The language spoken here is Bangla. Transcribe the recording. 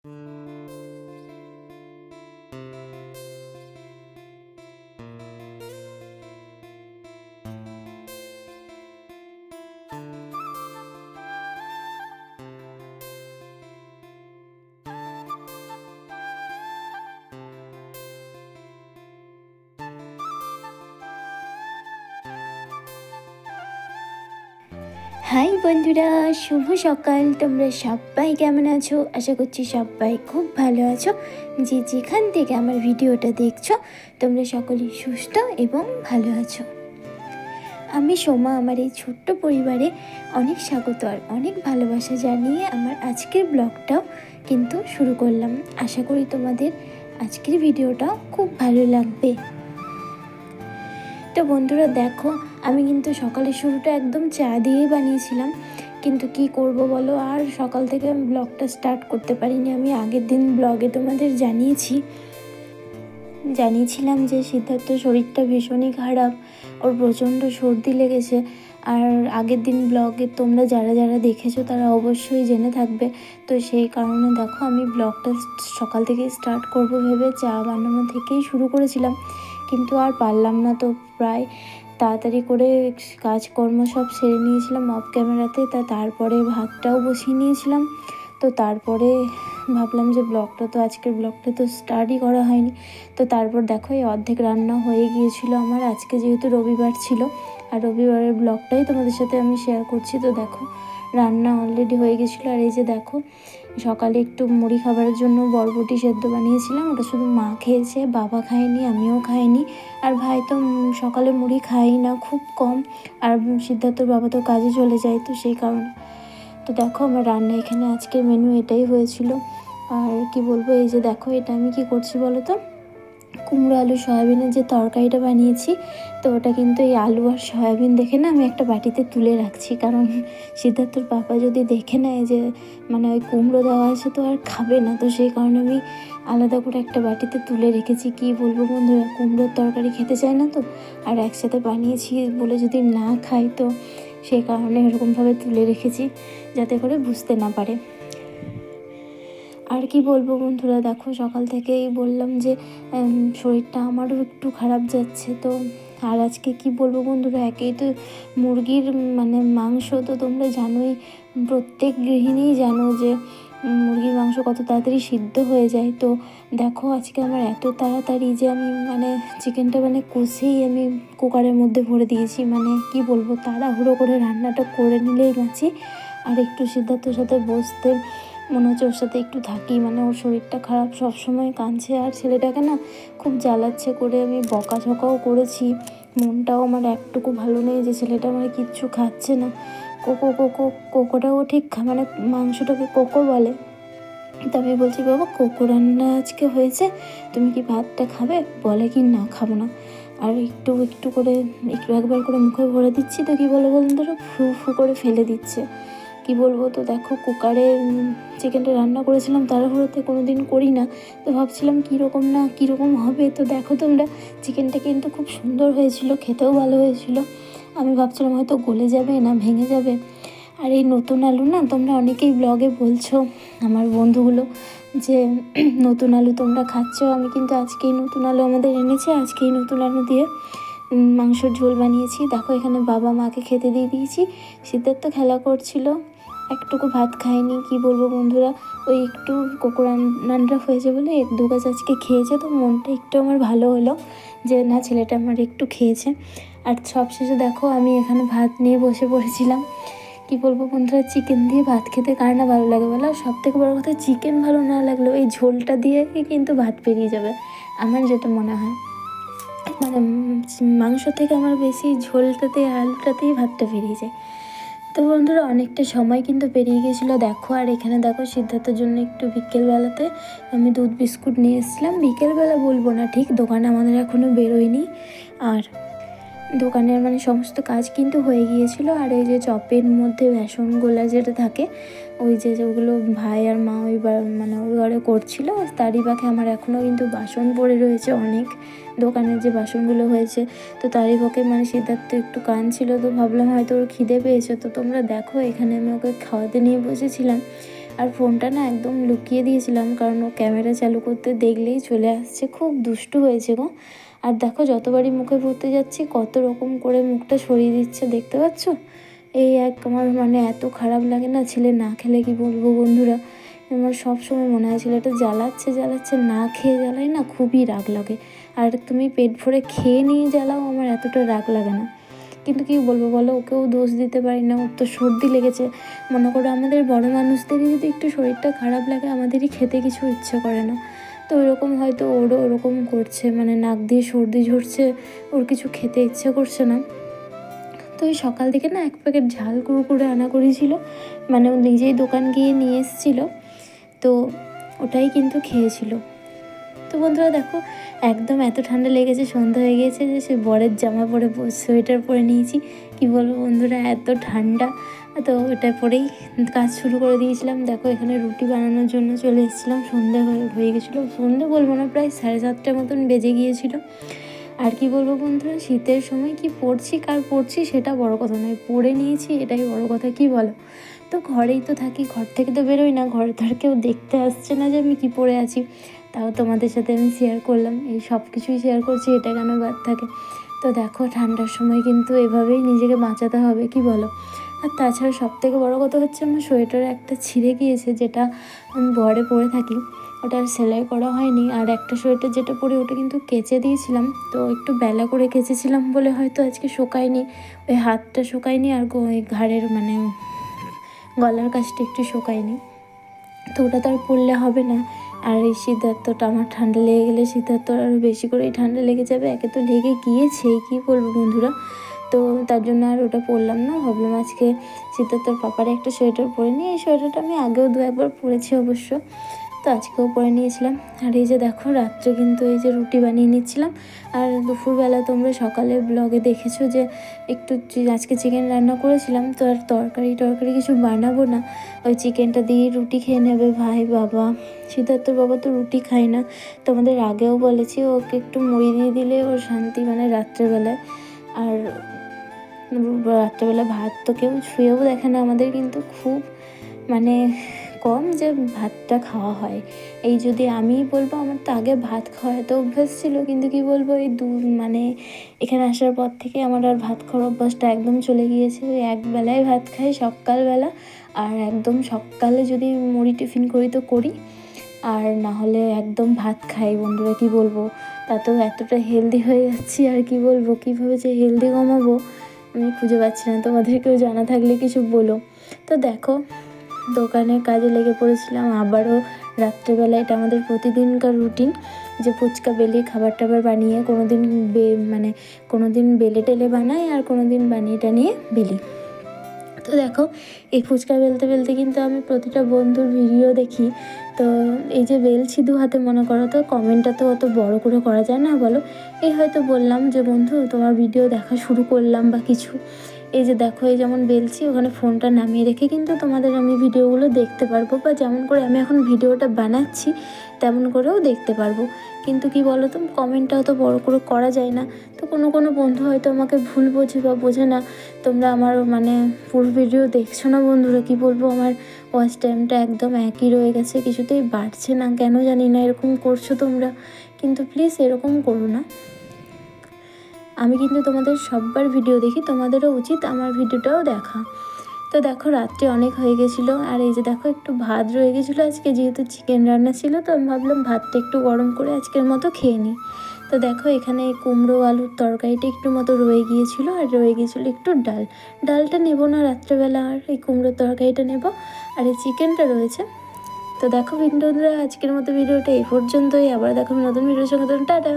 হাই বন্ধুরা, শুভ সকাল। তোমরা সবাই কেমন আছো? আশা করছি সবাই খুব ভালো আছো। যে যেখান থেকে আমার ভিডিওটা দেখছো তোমরা সকলেই সুস্থ এবং ভালো আছো। আমি সোমা, আমার এই ছোট্ট পরিবারে অনেক স্বাগত আর অনেক ভালোবাসা জানিয়ে আমার আজকের ব্লগটাও কিন্তু শুরু করলাম। আশা করি তোমাদের আজকের ভিডিওটা খুব ভালো লাগবে। তো বন্ধুরা দেখো, আমি কিন্তু সকালের শুরুটা একদম চা দিয়েই বানিয়েছিলাম, কিন্তু কি করব বলো, আর সকাল থেকে আমি ব্লগটা স্টার্ট করতে পারিনি। আমি আগের দিন ব্লগে তোমাদের জানিয়েছিলাম যে সিদ্ধার্থ শরীরটা ভীষণই খারাপ, ওর প্রচণ্ড সর্দি লেগেছে। আর আগের দিন ব্লগে তোমরা যারা যারা দেখেছো তারা অবশ্যই জেনে থাকবে। তো সেই কারণে দেখো, আমি ব্লগটা সকাল থেকে স্টার্ট করব ভেবে চা বানানো থেকেই শুরু করেছিলাম, কিন্তু আর পারলাম না। তো প্রায় তাড়াতাড়ি করে কাজকর্ম সব সেরে নিয়েছিলাম অফ ক্যামেরাতে। তারপরে ভাতটাও বসিয়ে নিয়েছিলাম। তো তারপরে ভাবলাম যে আজকের ব্লগটা তো স্টার্টই করা হয়নি। তো তারপর দেখো, এই অর্ধেক রান্না হয়ে গিয়েছিল আমার। আজকে যেহেতু রবিবার ছিল, আর রবিবারের ব্লগটাই তোমাদের সাথে আমি শেয়ার করছি। তো দেখো, রান্না অলরেডি হয়ে গেছিলো। আর এই যে দেখো, সকালে একটু মুড়ি খাবারের জন্য বরবটি সেদ্ধ বানিয়েছিলাম। ওটা শুধু মা খেয়েছে, বাবা খায়নি, আমিও খাইনি। আর ভাই তো সকালে মুড়ি খাই না, খুব কম। আর সিদ্ধার্থর বাবা তো কাজে চলে যায়, তো সেই কারণে। তো দেখো, আমার রান্না এখানে আজকের মেনু এটাই হয়েছিল। আর কি বলবো, এই যে দেখো, এটা আমি কি করছি বলো তো, কুমড়ো আলু সয়াবিনের যে তরকারিটা বানিয়েছি। তো ওটা কিন্তু এই আলু আর সয়াবিন দেখে না আমি একটা বাটিতে তুলে রাখছি, কারণ সিদ্ধার্থর পাপা যদি দেখে নেয় যে ওই কুমড়ো দেওয়া আছে তো আর খাবে না। তো সেই কারণে আমি আলাদা করে একটা বাটিতে তুলে রেখেছি। কি বলবো বন্ধুরা, কুমড়োর তরকারি খেতে চায় না তো, আর একসাথে বানিয়েছি বলে যদি না খাই, তো সেই কারণে এরকমভাবে তুলে রেখেছি যাতে করে বুঝতে না পারে। আর কি বলবো বন্ধুরা, দেখো সকাল থেকেই বললাম যে শরীরটা আমারও একটু খারাপ যাচ্ছে। তো আর আজকে কি বলবো বন্ধুরা, একেই তো মুরগির মাংস, তো তোমরা জানোই, প্রত্যেক গৃহিণীই জানো যে মুরগির মাংস কত তাড়াতাড়ি সিদ্ধ হয়ে যায়। তো দেখো, আজকে আমার এত তাড়াতাড়ি যে আমি চিকেনটা কষেই আমি কুকারের মধ্যে ভরে দিয়েছি। কি বলবো, তাড়াহুড়ো করে রান্নাটা করে নিলেই বাঁচি। আর একটু সিদ্ধার্থর সাথে বসতে মনে হচ্ছে ওর সাথে একটু থাকি, ওর শরীরটা খারাপ, সবসময় কাঁদছে। আর ছেলেটাকে না খুব জ্বালাচ্ছে করে আমি বকাঝকাও করেছি। মনটাও আমার একটুকু ভালো নেই যে ছেলেটা কিচ্ছু খাচ্ছে না। কোকোটাও ঠিক মাংসটাকে কোকো বলে। তো আমি বলছি, বাবা কোকো রান্না আজকে হয়েছে, তুমি কি ভাতটা খাবে? বলে কি না, খাবো না। আর একটু একটু করে একবার করে মুখে ভরে দিচ্ছি, তো কী বলো বন্ধুরা, ফু ফু করে ফেলে দিচ্ছে। কি বলবো, তো দেখো কুকারে চিকেনটা রান্না করেছিলাম, তাড়াহুড়োতে কোনো দিন করি না। তো ভাবছিলাম কীরকম হবে। তো দেখো তোমরা, চিকেনটা কিন্তু খুব সুন্দর হয়েছিল, খেতেও ভালো হয়েছিল। আমি ভাবছিলাম হয়তো গলে যাবে না ভেঙে যাবে। আর এই নতুন আলু না, তোমরা অনেকেই ব্লগে বলছো আমার বন্ধুগুলো যে নতুন আলু তোমরা খাচ্ছ। আমি কিন্তু আজকেই নতুন আলু আমাদের এনেছে, আজকেই নতুন আলু দিয়ে মাংসর ঝোল বানিয়েছি। দেখো, এখানে বাবা মাকে খেতে দিয়ে দিয়েছি। সিদ্ধার্থ খেলা করছিল, একটুকু ভাত খায়নি। কি বলবো বন্ধুরা, ওই একটু কোকো রান্না হয়েছে বলে 1-2 গাছ আজকে খেয়েছে। তো মনটা একটু আমার ভালো হলো যে না, ছেলেটা আমার একটু খেয়েছে। আর সবশেষে দেখো, আমি এখানে ভাত নিয়ে বসে পড়েছিলাম। কি বলবো বন্ধুরা, চিকেন দিয়ে ভাত খেতে কার না ভালো লাগে বলো? সব থেকে বড়ো কথা, চিকেন ভালো না লাগলেও এই ঝোলটা দিয়ে কিন্তু ভাত পেরিয়ে যাবে, আমার যেটা মনে হয়। মাংস থেকে আমার বেশি ঝোলটাতে, আলুটাতেই ভাতটা বেরিয়ে যায়। তো বন্ধুরা, অনেকটা সময় কিন্তু পেরিয়ে গেছিলো দেখো। আর এখানে দেখো, সিদ্ধার্থের জন্য একটু বিকেলবেলাতে আমি দুধ বিস্কুট নিয়ে এসেছিলাম। বিকেলবেলা বলবো না ঠিক, দোকানে আমাদের এখনও বেরোয়নি। আর দোকানের সমস্ত কাজ কিন্তু হয়ে গিয়েছিল। আর এই যে চপের মধ্যে বেসনগুলো যেটা থাকে, ওই যে যেগুলো ভাই আর মা ওই ঘরে করছিল, তারই পাখে আমার এখনও কিন্তু বাসন পড়ে রয়েছে অনেক, দোকানের যে বাসনগুলো হয়েছে। তো তারই পক্ষে সিদ্ধার্থ একটু কাঁদছিল। তো ভাবলাম হয়তো ওর খিদে পেয়েছে। তো তোমরা দেখো, এখানে আমি ওকে খাওয়াতে নিয়ে বসেছিলাম। আর ফোনটা না একদম লুকিয়ে দিয়েছিলাম, কারণ ও ক্যামেরা চালু করতে দেখলেই চলে আসছে। খুব দুষ্টু হয়েছে গো। আর দেখো যতবারই মুখে ভরতে যাচ্ছি কত রকম করে মুখটা সরিয়ে দিচ্ছে, দেখতে পাচ্ছ? এই আমার মানে এত খারাপ লাগে না, ছেলে না খেলে কি বলবো বন্ধুরা, আমার সবসময় মনে হয় ছেলেটা জ্বালাচ্ছে, না খেয়ে জ্বালাই না, খুবই রাগ লাগে। আর তুমি পেট ভরে খেয়ে নিয়ে জ্বালাও, আমার এতটা রাগ লাগে না। কিন্তু কী বলবো বলো, ওকেও দোষ দিতে পারি না, ওর তো সর্দি লেগেছে। মনে করো আমাদের বড় মানুষদেরই যদি একটু শরীরটা খারাপ লাগে, আমাদেরই খেতে কিছু ইচ্ছে করে না। তো ওরকম হয়তো ওরও ওরকম করছে, মানে নাক দিয়ে সর্দি ঝরছে, ওর কিছু খেতে ইচ্ছে করছে না। তো ওই সকাল থেকে না এক প্যাকেট ঝাল কুড়কুড়ে আনা করেছিল, মানে ও নিজেই দোকান গিয়ে নিয়ে এসেছিল, তো ওটাই কিন্তু খেয়েছিল। তো বন্ধুরা দেখো একদম এত ঠান্ডা লেগেছে, সন্ধ্যা হয়ে গিয়েছে যে সে বরের জামা পরে সোয়েটার পরে নিয়েছি। কি বলবো বন্ধুরা, এত ঠান্ডা। তো ওটা পরেই কাজ শুরু করে দিয়েছিলাম। দেখো এখানে রুটি বানানোর জন্য চলে এসেছিলাম, সন্ধ্যা হয়ে গেছিলো, সন্ধ্যে বলবো না, প্রায় 7:30 মতন বেজে গিয়েছিলো। আর কি বলবো বন্ধুরা, শীতের সময় কি পরছি সেটা বড় কথা নয়, পরে নিয়েছি এটাই বড় কথা, কি বলো? তো ঘরেই তো থাকি, ঘর থেকে তো বেরোই না, ঘরে তো আর কেউ দেখতে আসছে না যে আমি কি পরে আছি। তাও তোমাদের সাথে আমি শেয়ার করলাম, এই সব কিছুই শেয়ার করছি, এটা কেন বাদ থাকে? তো দেখো ঠান্ডার সময় কিন্তু এভাবেই নিজেকে বাঁচাতে হবে, কি বলো? আর তাছাড়া সবথেকে বড় কথা হচ্ছে আমার সোয়েটারে একটা ছিঁড়ে গিয়েছে, যেটা আমি বরে পরে থাকি, ওটা আর সেলাই করা হয়নি। আর একটা সোয়েটার যেটা পরে ওটা কিন্তু কেচে দিয়েছিলাম, তো একটু বেলা করে কেচেছিলাম বলে হয়তো আজকে শুকায়নি, ওই হাতটা শুকায়নি আর ওই ঘাড়ের মানে গলার কাছটা একটু শুকায়নি, তো ওটা তো আর পরলে হবে না। আর এই সিদ্ধার্থটা আমার ঠান্ডা লেগে গেলে সিদ্ধার্থর আরও বেশি করেই ঠান্ডা লেগে যাবে, একে তো লেগে গিয়েছেই, কী বলবো বন্ধুরা। তো তার জন্য আর ওটা পরলাম না, ভাবলাম আজকে সিদ্ধার্থর পাপারে একটা সোয়েটার পরে নিই। এই সোয়েটারটা আমি আগেও 2-1 পরেছি অবশ্য, তো আজকেও পরে নিয়েছিলাম। আর এই যে দেখো রাত্রে কিন্তু এই যে রুটি বানিয়ে নিচ্ছিলাম। আর দুপুরবেলা তোমরা সকালে ব্লগে দেখেছো যে একটু আজকে চিকেন রান্না করেছিলাম, তো আর তরকারি কিছু বানাবো না, ওই চিকেনটা দিয়ে রুটি খেয়ে নেবে ভাই বাবা। সিদ্ধার্থর বাবা তো রুটি খায় না, তোমাদের আগেও বলেছি, ওকে একটু মুড়ি দিয়ে দিলে ওর শান্তি, মানে রাত্রেবেলায়। আর রাত্রেবেলা ভাত তো কেউ ছুঁয়েও দেখে না আমাদের, কিন্তু খুব মানে কম যে ভাতটা খাওয়া হয়। এই যদি আমি বলবো, আমার তো আগে ভাত খাওয়া এত অভ্যাস ছিল, কিন্তু কি বলবো এই মানে এখানে আসার পর থেকে আমার আর ভাত খাওয়ার অভ্যাসটা একদম চলে গিয়েছে। ওই একবেলায় ভাত খাই সকালবেলা, আর একদম সকালে যদি মুড়ি টিফিন করি তো করি, আর না হলে একদম ভাত খাই বন্ধুরা। কি বলবো, তাতেও এতটা হেলদি হয়ে যাচ্ছি, আর কি বলবো, কীভাবে যে হেলদি কমাবো আমি খুঁজে পাচ্ছি না, তোমাদেরকেও জানা থাকলে কিছু বলো। তো দেখো দোকানে কাজে লেগে পড়েছিলাম আবারও রাত্রেবেলা, এটা আমাদের প্রতিদিনকার রুটিন যে ফুচকা বেলি খাবার টাবার বানিয়ে কোনো দিন বেলে টেলে বানাই, আর কোনো দিন বানিয়ে টানিয়ে বেলি। তো দেখো এই ফুচকা বেলতে বেলতে কিন্তু আমি প্রতিটা বন্ধুর ভিডিও দেখি, তো এই যে বেলছি 2 হাতে, মনে করো তো কমেন্টটা তো অত বড় করে করা যায় না বলো। এই হয়তো বললাম যে বন্ধু তোমার ভিডিও দেখা শুরু করলাম বা কিছু, এই যে দেখো এই যেমন বেলছি, ওখানে ফোনটা নামিয়ে রেখে কিন্তু তোমাদের আমি ভিডিওগুলো দেখতে পারবো, বা যেমন করে আমি এখন ভিডিওটা বানাচ্ছি তেমন করেও দেখতে পারবো। কিন্তু কি বলো তো, কমেন্টটাও তো বড় করে করা যায় না। তো কোনো বন্ধু হয়তো আমাকে ভুল বোঝে বা বোঝে না, তোমরা আমার মানে পুরো ভিডিও দেখছো না বন্ধুরা। কি বলবো, আমার ওয়াচ টাইমটা একদম একই রয়ে গেছে, কিছুতেই বাড়ছে না, কেন জানি না এরকম করছো তোমরা, কিন্তু প্লিজ এরকম করো না। আমি কিন্তু তোমাদের সববার ভিডিও দেখি, তোমাদেরও উচিত আমার ভিডিওটাও দেখা। তো দেখো রাত্রে অনেক হয়ে গেছিলো, আর এই যে দেখো একটু ভাত রয়ে গেছিলো আজকে, যেহেতু চিকেন রান্না ছিল, তো আমি ভাবলাম ভাতটা একটু গরম করে আজকের মতো খেয়ে নিই। তো দেখো এখানে কুমড়ো আলুর তরকারিটা একটু মতো রয়ে গিয়েছিলো, আর রয়ে গিয়েছিলো একটু ডালটা নেবো না রাত্রেবেলা, আর এই কুমড়োর তরকারিটা নেবো, আর এই চিকেনটা রয়েছে। তো দেখো বন্ধুরা আজকের মতো ভিডিওটা এই পর্যন্তই, আবার দেখো নতুন ভিডিওর সঙ্গে, টাটা।